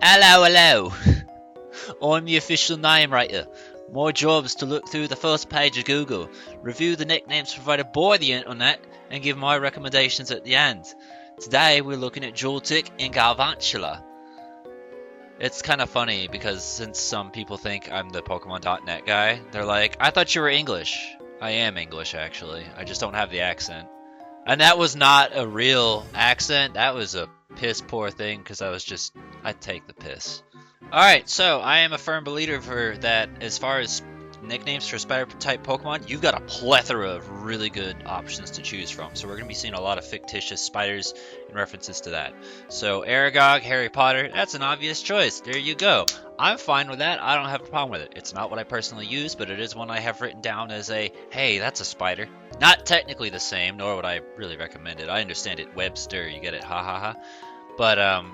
Hello, hello. I'm the official name writer. My job is to look through the first page of Google, review the nicknames provided by the internet, and give my recommendations at the end. Today we're looking at Joltik and Galvantula. It's kind of funny because since some people think I'm the Pokemon.net guy, they're like, I thought you were English. I am English actually, I just don't have the accent. And that was not a real accent, that was a piss poor thing because I'd take the piss. Alright, so I am a firm believer for that as far as nicknames for spider type Pokemon, you've got a plethora of really good options to choose from. So we're going to be seeing a lot of fictitious spiders and references to that. So Aragog, Harry Potter, that's an obvious choice. There you go. I'm fine with that. I don't have a problem with it. It's not what I personally use, but it is one I have written down as a, hey, that's a spider. Not technically the same, nor would I really recommend it. I understand it. Webster, you get it, ha ha ha. But,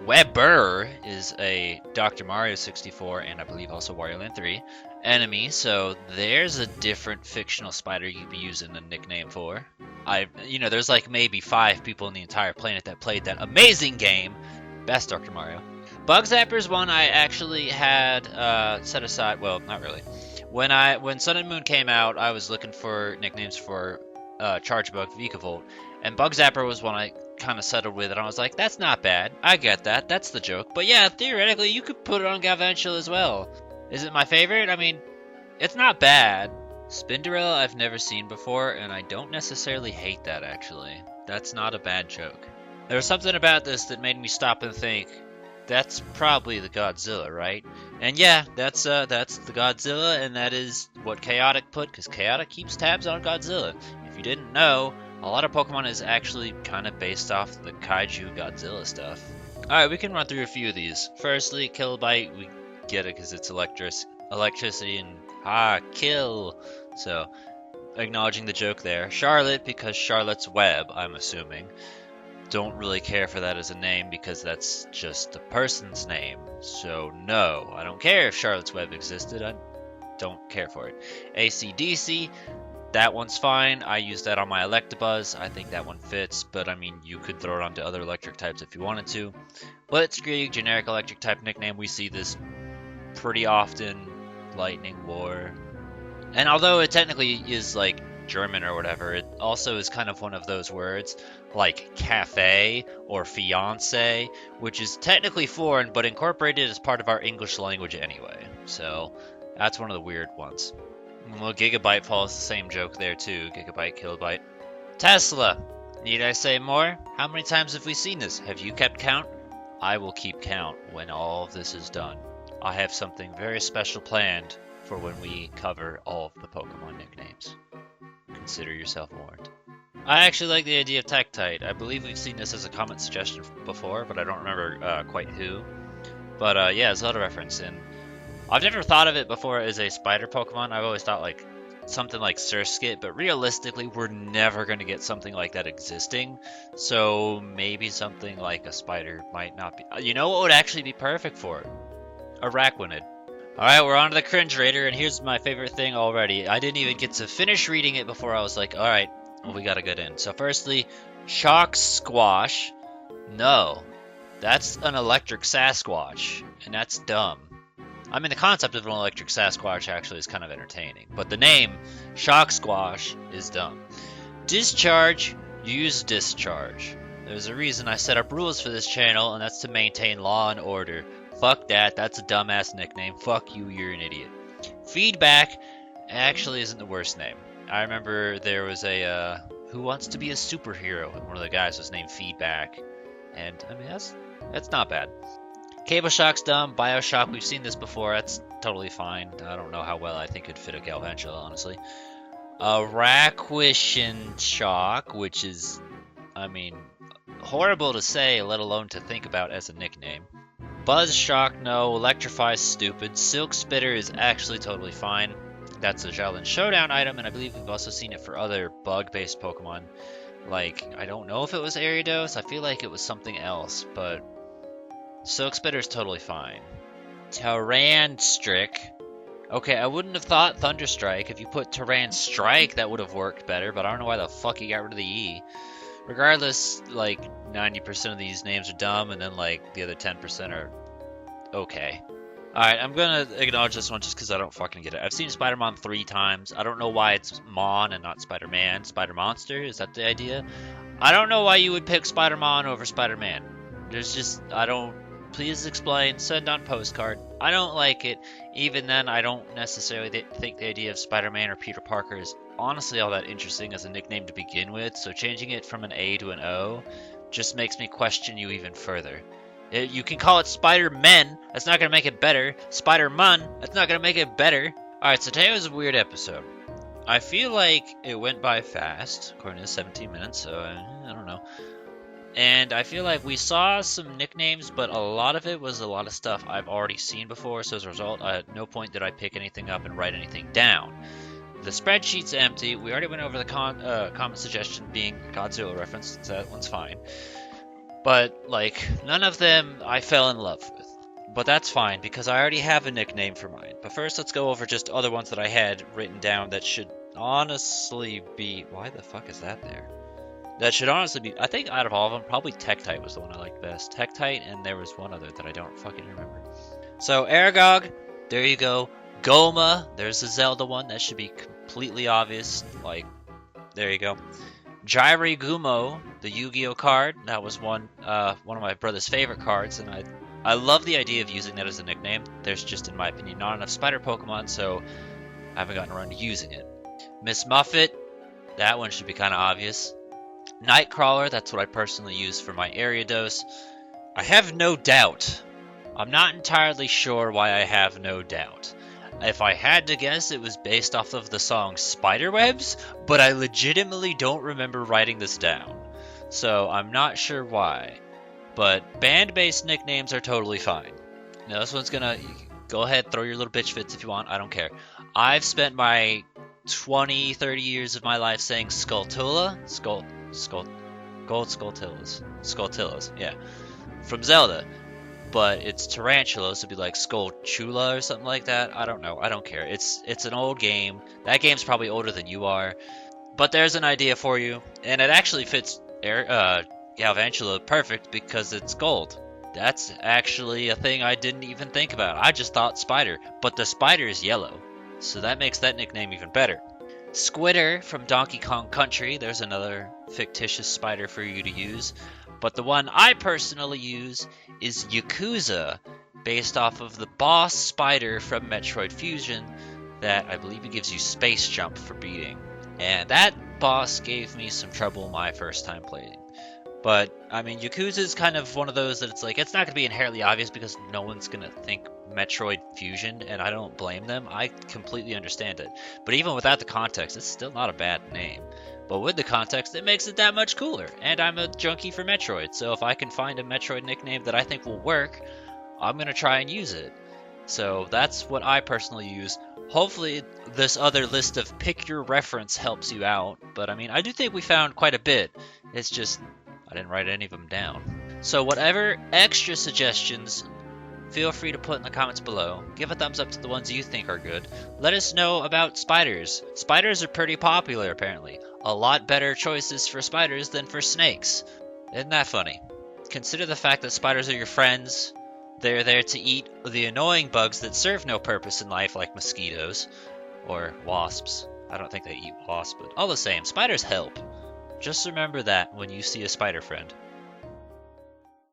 Webber is a Dr. Mario 64 and I believe also Wario Land 3 enemy, so there's a different fictional spider you'd be using a nickname for. There's like maybe 5 people on the entire planet that played that amazing game. Best Dr. Mario. Bug Zapper's one I actually had set aside. Well, not really. When Sun and Moon came out, I was looking for nicknames for Chargebug, Vikavolt, and Bug Zapper was one I kind of settled with it. I was like, that's not bad. I get that. That's the joke. But yeah, theoretically, you could put it on Galvantula as well. Is it my favorite? I mean, it's not bad. Spinderella I've never seen before, and I don't necessarily hate that, actually. That's not a bad joke. There was something about this that made me stop and think, that's probably the Godzilla, right? And yeah, that's the Godzilla, and that is what Chaotic put, because Chaotic keeps tabs on Godzilla. If you didn't know, a lot of Pokemon is actually kind of based off the Kaiju Godzilla stuff. Alright, we can run through a few of these. Firstly, Kill-Bite, we get it because it's electricity and kill. So, acknowledging the joke there. Charlotte, because Charlotte's Web, I'm assuming. Don't really care for that as a name because that's just a person's name. So no, I don't care if Charlotte's Web existed. I don't care for it. AC/DC, that one's fine. I use that on my Electabuzz. I think that one fits, but I mean, you could throw it onto other electric types if you wanted to. Blitzkrieg, generic electric type nickname. We see this pretty often. Lightning War. And although it technically is like German or whatever, it also is kind of one of those words like cafe or fiance, which is technically foreign but incorporated as part of our English language anyway. So that's one of the weird ones. Well, Gigabyte follows the same joke there too. Gigabyte, Kilobyte. Tesla. Need I say more? How many times have we seen this? Have you kept count? I will keep count when all of this is done. I have something very special planned for when we cover all of the Pokemon nicknames. Consider yourself warned. I actually like the idea of Tektite. I believe we've seen this as a comment suggestion before, but I don't remember quite who. But yeah, it's a lot of reference, and I've never thought of it before as a spider Pokemon. I've always thought like something like Surskit, but realistically, we're never going to get something like that existing. So maybe something like a spider might not be. You know what would actually be perfect for it? Arachnid. Alright, we're on to the cringe raider, and here's my favorite thing already. I didn't even get to finish reading it before I was like, alright, well, we gotta get in. So firstly, Shock Squash. No, that's an electric Sasquatch, and that's dumb. I mean, the concept of an electric Sasquatch actually is kind of entertaining, but the name, Shock Squash, is dumb. Discharge, use Discharge. There's a reason I set up rules for this channel, and that's to maintain law and order. Fuck that, that's a dumbass nickname. Fuck you, you're an idiot. Feedback actually isn't the worst name. I remember there was a, Who Wants to Be a Superhero? And one of the guys was named Feedback. And, I mean, that's not bad. Cable Shock's dumb. Bioshock, we've seen this before. That's totally fine. I don't know how well I think it'd fit a Galvantula, honestly. Raquishin Shock, which is, I mean, horrible to say, let alone to think about as a nickname. Buzz Shock, no. Electrify, stupid. Silk Spitter is actually totally fine. That's a Shaolin Showdown item, and I believe we've also seen it for other bug-based Pokemon. Like, I don't know if it was Ariados. I feel like it was something else, but Silk Spitter is totally fine. Tyranstrick. Okay, I wouldn't have thought Thunderstrike. If you put Tyranstrike, that would have worked better, but I don't know why the fuck he got rid of the E. Regardless, like, 90% of these names are dumb, and then, like, the other 10% are okay. Alright, I'm gonna acknowledge this one just because I don't fucking get it. I've seen Spider-Man 3 times. I don't know why it's Mon and not Spider-Man. Spider-Monster? Is that the idea? I don't know why you would pick Spider-Man over Spider-Man. There's just, I don't, please explain, send on postcard. I don't like it. Even then, I don't necessarily think the idea of Spider-Man or Peter Parker is honestly all that interesting as a nickname to begin with, so changing it from an A to an O just makes me question you even further. You can call it Spider-Men, that's not gonna make it better. Spider-Man, that's not gonna make it better. Alright, so today was a weird episode. I feel like it went by fast, according to 17 minutes, so I don't know. And I feel like we saw some nicknames, but a lot of it was a lot of stuff I've already seen before, so as a result, at no point did I pick anything up and write anything down. The spreadsheet's empty. We already went over the comment suggestion being Godzilla reference, so that one's fine. But, like, none of them I fell in love with. But that's fine, because I already have a nickname for mine. But first, let's go over just other ones that I had written down that should honestly be... Why the fuck is that there? That should honestly be... I think out of all of them, probably Tektite was the one I liked best. Tektite, and there was one other that I don't fucking remember. So, Aragog, there you go. Goma, there's the Zelda one. That should be completely obvious. Like, there you go. Jirei Gumo, the Yu-Gi-Oh card, that was one of my brother's favorite cards, and I love the idea of using that as a nickname. There's just, in my opinion, not enough spider Pokemon, so I haven't gotten around to using it. Miss Muffet, that one should be kind of obvious. Nightcrawler, that's what I personally use for my Ariados. I have no doubt. I'm not entirely sure why I have no doubt. If I had to guess, it was based off of the song Spiderwebs, but I legitimately don't remember writing this down. So I'm not sure why. But band-based nicknames are totally fine. Now this one's gonna... Go ahead, throw your little bitch fits if you want, I don't care. I've spent my 20, 30 years of my life saying Skulltula? Skulltillas, yeah. From Zelda. But it's Tarantula, so it'd be like Skulltula or something like that. I don't know. I don't care. It's an old game. That game's probably older than you are. But there's an idea for you, and it actually fits Galvantula perfect because it's gold. That's actually a thing I didn't even think about. I just thought spider, but the spider is yellow, so that makes that nickname even better. Squitter from Donkey Kong Country. There's another fictitious spider for you to use. But the one I personally use is Yakuza, based off of the boss spider from Metroid Fusion that I believe it gives you space jump for beating. And that boss gave me some trouble my first time playing. But, I mean, Yakuza is kind of one of those that it's like, it's not going to be inherently obvious because no one's going to think Metroid Fusion, and I don't blame them. I completely understand it. But even without the context, it's still not a bad name. But with the context, it makes it that much cooler. And I'm a junkie for Metroid, so if I can find a Metroid nickname that I think will work, I'm going to try and use it. So that's what I personally use. Hopefully this other list of pick your reference helps you out. But I mean, I do think we found quite a bit. It's just, I didn't write any of them down. So whatever extra suggestions, feel free to put in the comments below. Give a thumbs up to the ones you think are good. Let us know about spiders. Spiders are pretty popular apparently. A lot better choices for spiders than for snakes. Isn't that funny? Consider the fact that spiders are your friends. They're there to eat the annoying bugs that serve no purpose in life like mosquitoes. Or wasps. I don't think they eat wasps, but all the same, spiders help. Just remember that when you see a spider friend.